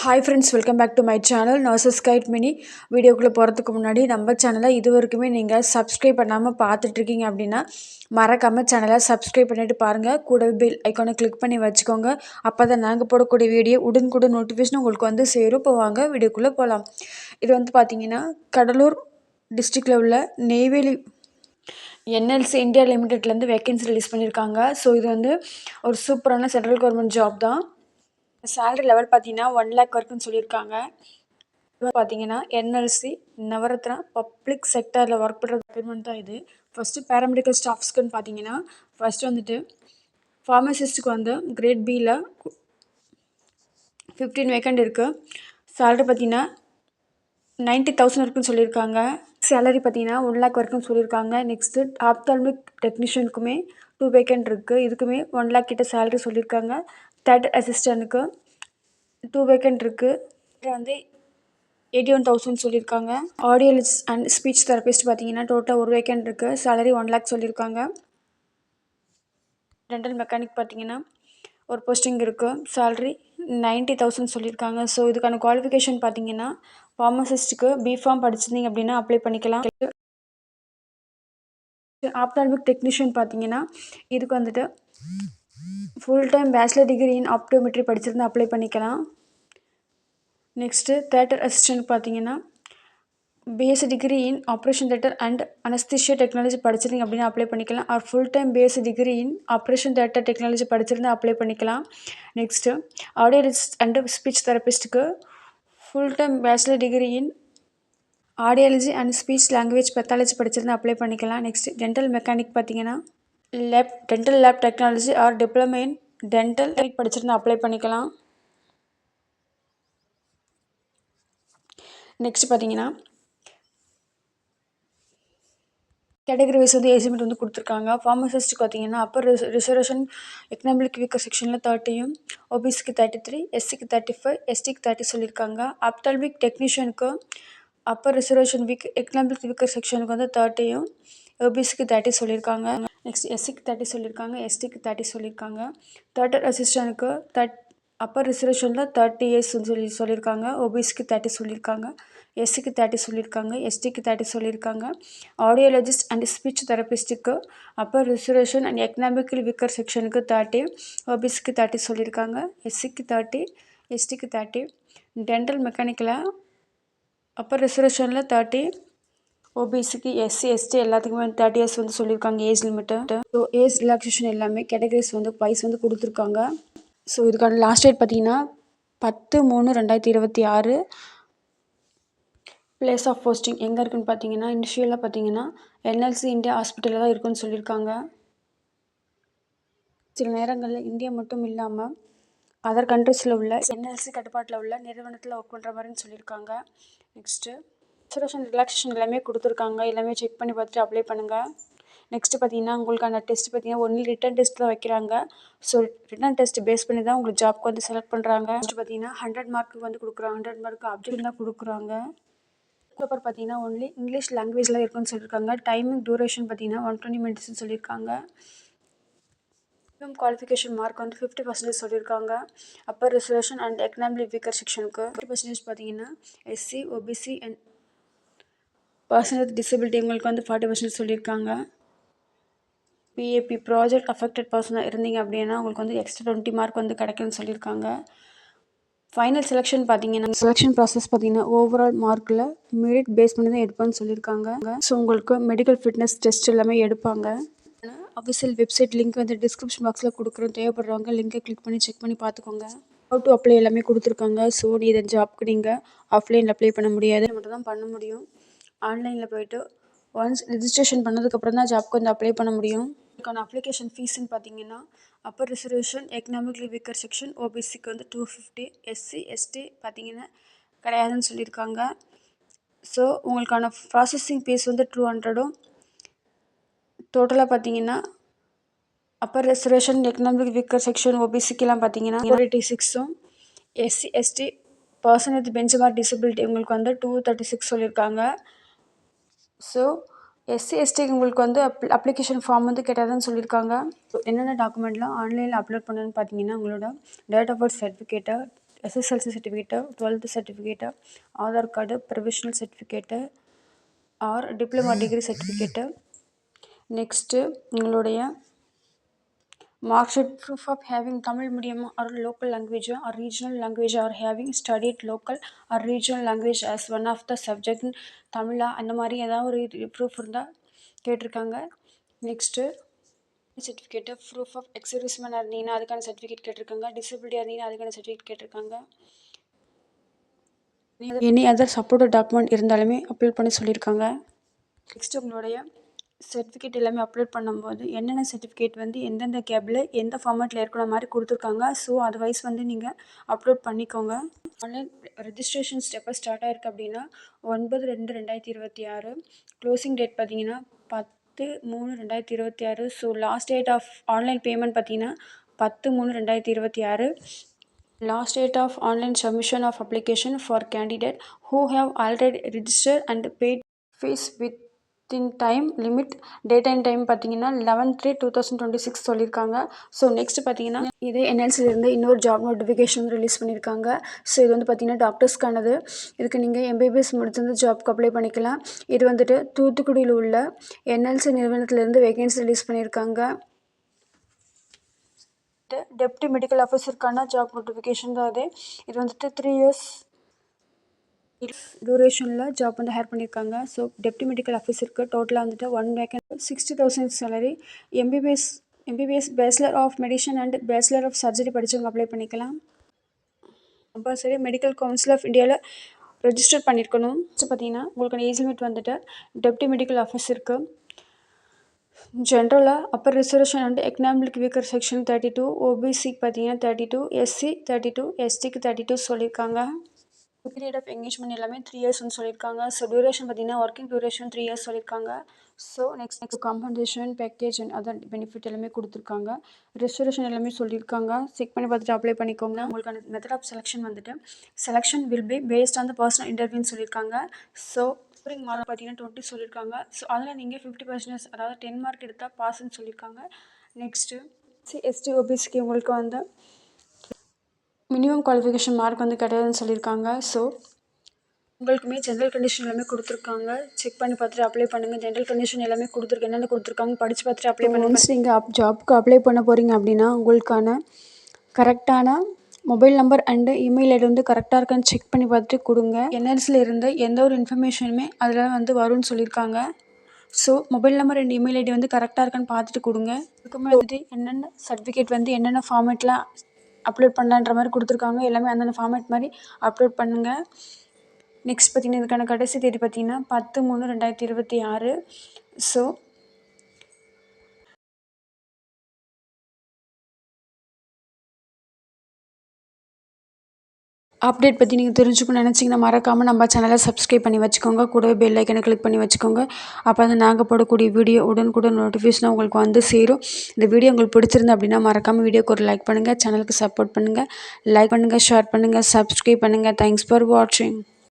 Hi friends, welcome back to my channel Nurses Guide Mini. வீடியோக்குள்ளே போகிறதுக்கு முன்னாடி நம்ம சேனலை இது வரைக்குமே நீங்கள் சப்ஸ்கிரைப் பண்ணாமல் பார்த்துட்ருக்கீங்க அப்படின்னா மறக்காமல் சேனலை சப்ஸ்கிரைப் பண்ணிவிட்டு பாருங்கள். கூடவே பெல் ஐக்கானை கிளிக் பண்ணி வச்சுக்கோங்க. அப்போ தான் நாங்கள் போடக்கூடிய வீடியோ உடனுக்குடன் நோட்டிஃபிகேஷன் உங்களுக்கு வந்து சேரும். இப்போ வாங்க வீடியோக்குள்ளே போகலாம். இது வந்து பார்த்திங்கன்னா கடலூர் டிஸ்ட்ரிக்டில் உள்ள நெய்வேலி என்எல்சி இந்தியா லிமிடெட்லேருந்து வேக்கன்சி ரிலீஸ் பண்ணியிருக்காங்க. ஸோ இது வந்து ஒரு சூப்பரான சென்ட்ரல் கவர்மெண்ட் ஜாப் தான். சேலரி லெவல் பார்த்தீங்கன்னா 1 lakh வரைக்கும் சொல்லியிருக்காங்க. பார்த்தீங்கன்னா என்எல்சி நவரத்னா பப்ளிக் செக்டரில் ஒர்க் பண்ணுற ரெக்ரூட்மெண்ட் தான் இது. ஃபஸ்ட்டு பேராமெடிக்கல் ஸ்டாஃப்ஸ்க்குன்னு பார்த்தீங்கன்னா ஃபஸ்ட்டு வந்துட்டு ஃபார்மசிஸ்ட்டுக்கு வந்து கிரேட் பியில் 15 வேக்கண்ட் இருக்குது. சேலரி பார்த்தீங்கன்னா 90,000 வரைக்கும் சொல்லியிருக்காங்க. சேலரி பார்த்தீங்கன்னா 1 lakh வரைக்கும் சொல்லியிருக்காங்க. நெக்ஸ்ட்டு ஆப்தால்மிக் டெக்னீஷியனுக்குமே 2 வேக்கண்ட் இருக்குது. இதுக்குமே 1 lakh கிட்ட சேலரி சொல்லியிருக்காங்க. தேட்டர் அசிஸ்டண்ட்டுக்கு 2 வேக்கண்ட் இருக்குது. வந்து 81,000 சொல்லியிருக்காங்க. ஆடியோலஜிஸ்ட் அண்ட் ஸ்பீச் தெரபிஸ்ட் பார்த்தீங்கன்னா டோட்டலாக 1 வேக்கண்ட் இருக்குது. சேலரி 1 lakh சொல்லியிருக்காங்க. டென்டல் மெக்கானிக் பார்த்தீங்கன்னா ஒரு போஸ்டிங் இருக்குது. சேலரி 90,000 சொல்லியிருக்காங்க. ஸோ இதுக்கான குவாலிஃபிகேஷன் பார்த்தீங்கன்னா ஃபார்மசிஸ்ட்டுக்கு பிஃபார்ம் படிச்சிருந்தீங்க அப்படின்னா அப்ளை பண்ணிக்கலாம். ஆப்தால்மிக் டெக்னீஷியன் பார்த்தீங்கன்னா இதுக்கு வந்துட்டு full time bachelor degree in optometry படிச்சிருந்தா அப்ளை பண்ணிக்கலாம். நெக்ஸ்ட்டு தேட்டர் அசிஸ்டன்ட் பார்த்தீங்கன்னா BSc degree in operation theatre and anaesthesia technology படிச்சிருந்தீங்க அப்படின்னா அப்ளை பண்ணிக்கலாம். Or full time BSc degree in operation theatre technology படிச்சிருந்தா அப்ளை பண்ணிக்கலாம். நெக்ஸ்ட்டு ஆடியோலஜிஸ்ட் அண்ட் ஸ்பீச் தெரபிஸ்ட்டுக்கு full time bachelor degree in audiology and speech language pathology படிச்சிருந்தா apply பண்ணிக்கலாம். Next dental mechanic பார்த்தீங்கன்னா dental lab technology or diploma in dental படிச்சிருந்தா apply பண்ணிக்கலாம். Next பார்த்தீங்கன்னா category wise வந்து ஏஜ் லிமிட் வந்து கொடுத்துருக்காங்க. ஃபார்மசிஸ்ட்டுக்கு பார்த்தீங்கன்னா அப்பர் ரிசர்வேஷன் எக்கனாமிக் வீக்கர் செக்ஷனில் 30யும், ஓபிசிக்கு 33, எஸ்சிக்கு 35, எஸ்டிக்கு 30 சொல்லியிருக்காங்க. ஆப்தால்மிக் டெக்னீஷியனுக்கு அப்பர் ரிசர்வேஷன் எக்கனாமிக் வீக்கர் செக்ஷனுக்கு வந்து 30யும், ஓபிசிக்கு 30 சொல்லியிருக்காங்க. நெக்ஸ்ட் எஸ்சிக்கு 30 சொல்லியிருக்காங்க, எஸ்டிக்கு 30 சொல்லியிருக்காங்க. தேட்டர் அசிஸ்டனுக்கு அப்பர் ரிசர்வேஷனில் 30 years சொல்லியிருக்காங்க. ஓபிசிக்கு 30 சொல்லியிருக்காங்க, எஸ்சிக்கு 30 சொல்லியிருக்காங்க, எஸ்டிக்கு 30 சொல்லியிருக்காங்க. ஆடியோலஜிஸ்ட் அண்ட் ஸ்பீச் தெரபிஸ்ட்டுக்கு upper reservation and economical weaker செக்ஷனுக்கு 30, ஓபிசிக்கு 30 சொல்லியிருக்காங்க, எஸ்சிக்கு 30, எஸ்டிக்கு 30. டென்டல் மெக்கானிக்கில் அப்பர் ரிசர்வேஷனில் 30, ஓபிசிக்கு எஸ்சி எஸ்டி எல்லாத்துக்குமே வந்து 30 years வந்து சொல்லியிருக்காங்க age limit. So age relaxation எல்லாமே கேட்டகரிஸ் வந்து வைஸ் வந்து கொடுத்துருக்காங்க. ஸோ இதுக்கான லாஸ்ட் டேட் பார்த்தீங்கன்னா 10/3/2026. பிளேஸ் ஆஃப் போஸ்டிங் எங்கே இருக்குன்னு பார்த்தீங்கன்னா இனிஷியலாக பார்த்தீங்கன்னா என்எல்சி இந்தியா ஹாஸ்பிட்டலில் தான் இருக்குன்னு சொல்லியிருக்காங்க. சில நேரங்களில் இந்தியா மட்டும் இல்லாமல் அதர் கண்ட்ரீஸில் உள்ள என்எல்சி கட்டுப்பாட்டில் உள்ள நிறுவனத்தில் ஒர்க் பண்ணுற மாதிரின்னு சொல்லியிருக்காங்க. நெக்ஸ்ட்டு ரிசர்வேஷன் ரிலாக்ஸேஷன் எல்லாமே கொடுத்துருக்காங்க. எல்லாமே செக் பண்ணி பார்த்துட்டு அப்ளை பண்ணுங்கள். நெக்ஸ்ட்டு பார்த்தீங்கன்னா உங்களுக்கான டெஸ்ட் பார்த்தீங்கன்னா ஒன்லி ரிட்டன் டெஸ்ட் தான் வைக்கிறாங்க. ஸோ ரிட்டன் டெஸ்ட் பேஸ் பண்ணி தான் உங்களுக்கு ஜாப்க்கு வந்து செலக்ட் பண்ணுறாங்க. நெக்ஸ்ட் பார்த்தீங்கன்னா 100 மார்க்கு வந்து கொடுக்குறாங்க. 100 மார்க்கு அப்ஜெக்ட் தான் கொடுக்குறாங்க. பேப்பர் பார்த்தீங்கன்னா ஒன்லி இங்கிலீஷ் லாங்குவேஜில் இருக்குன்னு சொல்லியிருக்காங்க. டைமிங் டூரேஷன் பார்த்தீங்கன்னா 120 minutes சொல்லியிருக்காங்க. குவாலிஃபிகேஷன் மார்க் வந்து 50% சொல்லியிருக்காங்க. Upper reservation and economic weaker செக்ஷனுக்கு 50% பார்த்தீங்கன்னா SC, OBC and person with disability உங்களுக்கு வந்து 40% சொல்லியிருக்காங்க. பிஏபி ப்ராஜெக்ட் அஃபெக்டட் பர்சனாக இருந்தீங்க அப்படின்னா உங்களுக்கு வந்து எக்ஸ்ட்ரா 20 மார்க் வந்து கிடைக்குன்னு சொல்லியிருக்காங்க. ஃபைனல் செலெக்ஷன் பார்த்தீங்கன்னா செலெக்ஷன் ப்ராசஸ் பார்த்தீங்கன்னா ஓவரால் மார்க்கில் மெரிட் பேஸ் பண்ணி தான் எடுப்பான்னு சொல்லியிருக்காங்க. ஸோ உங்களுக்கு மெடிக்கல் ஃபிட்னஸ் டெஸ்ட் எல்லாமே எடுப்பாங்க. அஃபிஷியல் வெப்சைட் லிங்க் வந்து டிஸ்கிரிப்ஷன் பாக்ஸில் கொடுக்குறோம். தேவைப்படுறவங்க லிங்கை கிளிக் பண்ணி செக் பண்ணி பார்த்துக்கோங்க. ஹவு டு அப்ளை எல்லாமே கொடுத்துருக்காங்க. ஸோ இந்த ஜாப்க்கு நீங்கள் ஆஃப்லைனில் அப்ளை பண்ண முடியாது, மட்டும் தான் பண்ண முடியும். ஆன்லைனில் போய்ட்டு ஒன்ஸ் ரிஜிஸ்ட்ரேஷன் பண்ணதுக்கப்புறம் தான் ஜாப்க்கு வந்து அப்ளை பண்ண முடியும். இதுக்கான அப்ளிகேஷன் ஃபீஸ்ன்னு பார்த்தீங்கன்னா upper reservation economically weaker section ஓபிசிக்கு வந்து 250, எஸ்சி எஸ்டி பார்த்தீங்கன்னா கிடையாதுன்னு சொல்லியிருக்காங்க. ஸோ உங்களுக்கான ப்ராசஸிங் ஃபீஸ் வந்து 200. டோட்டலாக பார்த்தீங்கன்னா upper reservation economic weaker section ஓபிசிக்கெலாம் பார்த்தீங்கன்னா 86ம், SC ST person with benchmark மார்க் டிசபிலிட்டி உங்களுக்கு வந்து 236 சொல்லியிருக்காங்க. ஸோ எஸ்சி எஸ்டிக்கு உங்களுக்கு வந்து அப்ளிகேஷன் ஃபார்ம் வந்து கேட்டாதுன்னு சொல்லியிருக்காங்க. ஸோ என்னென்ன டாக்குமெண்ட்லாம் ஆன்லைனில் அப்லோட் பண்ணணும்னு பார்த்தீங்கன்னா உங்களோட டேட் ஆஃப் பர்த் சர்டிஃபிகேட்டை, SSLC certificate, 12th certificate, Aadhaar card, provisional certificate R diploma degree certificate. Next உங்களுடைய mark sheet, proof of having Tamil medium or local language or regional language or having studied local or regional language as one of the subject தமிழா அந்த மாதிரி ஏதாவது ஒரு proof இருந்தால் கேட்டிருக்காங்க. Next certificate, proof of ex-serviceman இருந்தீங்கன்னா அதுக்கான certificate கேட்டிருக்காங்க. Disability இருந்தீங்கன்னா அதுக்கான சர்டிஃபிகேட் கேட்டிருக்காங்க. எனி அதர் சப்போர்ட்டட் டாக்குமெண்ட் இருந்தாலுமே அப்லோட் பண்ணி சொல்லியிருக்காங்க. நெக்ஸ்ட்டு உங்களுடைய சர்டிஃபிகேட் எல்லாமே அப்லோட் பண்ணும்போது என்னென்ன சர்டிஃபிகேட் வந்து எந்தெந்த கேபில் எந்த ஃபார்மேட்டில் இருக்கிற மாதிரி கொடுத்துருக்காங்க. ஸோ அதர்வைஸ் வந்து நீங்கள் அப்லோட் பண்ணிக்கோங்க. ஆன்லைன் ரெஜிஸ்ட்ரேஷன் ஸ்டெப்பை ஸ்டார்ட் ஆயிருக்கு அப்படின்னா 9/2/2026. க்ளோசிங் டேட் பார்த்தீங்கன்னா 10/3/2026. So last date of online payment பார்த்தீங்கன்னா 10/3/2026. Last date of online submission of application for candidate who have already registered and paid fees within time limit. Date and time பார்த்தீங்கன்னா 11/3/2026 சொல்லியிருக்காங்க. So next பார்த்தீங்கன்னா இதே என்எல்சிலேருந்து இன்னொரு job notification release பண்ணியிருக்காங்க. So இது வந்து பார்த்தீங்கன்னா டாக்டர்ஸ்க்கானது. இதுக்கு நீங்கள் எம்பிபிஎஸ் முடிச்சிருந்து ஜாப்க்கு அப்ளை பண்ணிக்கலாம். இது வந்துட்டு தூத்துக்குடியில் உள்ள என்எல்சி நிறுவனத்திலேருந்து வேகன்சி ரிலீஸ் பண்ணியிருக்காங்க. டெப்டி மெடிக்கல் ஆஃபீஸருக்கான ஜாப் நோட்டிஃபிகேஷன் தான் அது. இது வந்துட்டு 3 years டூரேஷனில் ஜாப் வந்து ஹேர் பண்ணியிருக்காங்க. ஸோ டெப்டி மெடிக்கல் ஆஃபீஸருக்கு டோட்டலாக வந்துட்டு 1 vacant 60,000 salary. MBBS bachelor of medicine and bachelor of surgery படித்தவங்க அப்ளை பண்ணிக்கலாம். கம்பல்சரி மெடிக்கல் கவுன்சில் ஆஃப் இந்தியாவில் ரெஜிஸ்டர் பண்ணியிருக்கணும். ஸோ பார்த்தீங்கன்னா உங்களுக்கான ஏஜ் லிமிட் வந்துட்டு டெப்டி மெடிக்கல் ஆஃபீஸருக்கு ஜென்ரலாக upper reservation and economic weaker section 32, ஓபிசிக்கு பார்த்தீங்கன்னா 32, எஸ்சி 32, எஸ்டிக்கு 32 சொல்லியிருக்காங்க. பீரியட் ஆஃப் எங்கேஜ்மெண்ட் எல்லாமே 3 years சொல்லியிருக்காங்க. ஸோ டியூரேஷன் பார்த்தீங்கன்னா ஒர்க்கிங் டியூரேஷன் 3 years சொல்லியிருக்காங்க. So next compensation package and other benefit எல்லாமே கொடுத்துருக்காங்க. ரிசர்வேஷன் எல்லாமே சொல்லியிருக்காங்க. செக் பண்ணி பார்த்துட்டு அப்ளை பண்ணிக்கோங்க. உங்களுக்கான மெத்தட் ஆஃப் செலெக்ஷன் வந்துட்டு selection will be based on the personal இன்டர்வியூன்னு சொல்லியிருக்காங்க. ஸோ ஸ்கோரிங் மார்க் பார்த்தீங்கன்னா 20 சொல்லியிருக்காங்க. ஸோ அதில் நீங்கள் 50% அதாவது 10 மார்க் எடுத்தால் பாஸ்ன்னு சொல்லியிருக்காங்க. நெக்ஸ்ட்டு எஸ்டி ஓபிசிக்கு உங்களுக்கு வந்து மினிமம் குவாலிஃபிகேஷன் மார்க் வந்து கிடையாதுன்னு சொல்லியிருக்காங்க. ஸோ உங்களுக்குமே ஜென்ரல் கண்டிஷன் எல்லாமே கொடுத்துருக்காங்க. செக் பண்ணி பார்த்துட்டு அப்ளை பண்ணுங்கள். ஜென்ரல் கண்டிஷன் எல்லாமே என்னென்ன கொடுத்துருக்காங்க படித்து பார்த்துட்டு அப்ளை பண்ணுங்கள். ஒன்ஸ் நீங்கள் ஜாப்க்கு அப்ளை பண்ண போகிறீங்க அப்படின்னா உங்களுக்கான கரெக்டான mobile number and email ID வந்து கரெக்டாக இருக்கான்னு செக் பண்ணி பார்த்துட்டு கொடுங்க. என்எல்சியில் இருந்து எந்த ஒரு இன்ஃபர்மேஷனுமே அதில் வந்து வரும்னு சொல்லியிருக்காங்க. So mobile number and email ID வந்து கரெக்டாக இருக்கான்னு பார்த்துட்டு கொடுங்க. அதுக்குமே வந்துட்டு என்னென்ன சர்டிஃபிகேட் வந்து என்னென்ன ஃபார்மேட்டில் அப்லோட் பண்ணலான்ற மாதிரி கொடுத்துருக்காங்க. எல்லாமே அந்தந்த ஃபார்மேட் மாதிரி அப்லோட் பண்ணுங்கள். நெக்ஸ்ட் பார்த்தீங்கன்னா இதுக்கான கடைசி தேதி பார்த்தீங்கன்னா 10/3/2026. ஸோ அப்டேட் பற்றி நீங்கள் தெரிஞ்சுக்கணும்னு நினச்சிங்கன்னா மறக்காமல் நம்ம சேனலை சப்ஸ்கிரைப் பண்ணி வச்சுக்கோங்க. கூடவே பெல் ஐக்கனை கிளிக் பண்ணி வச்சுக்கோங்க. அப்போ வந்து நாங்கள் போடக்கூடிய வீடியோ உடனுக்குடன் நோட்டிஃபிகேஷன் உங்களுக்கு வந்து சேரும். இந்த வீடியோ உங்களுக்கு பிடிச்சிருந்து அப்படின்னா மறக்காமல் வீடியோக்கு ஒரு லைக் பண்ணுங்கள். சேனலுக்கு சப்போர்ட் பண்ணுங்கள். லைக் பண்ணுங்கள், ஷேர் பண்ணுங்கள், சப்ஸ்கிரைப் பண்ணுங்கள். தேங்க்ஸ் ஃபார் வாட்சிங்.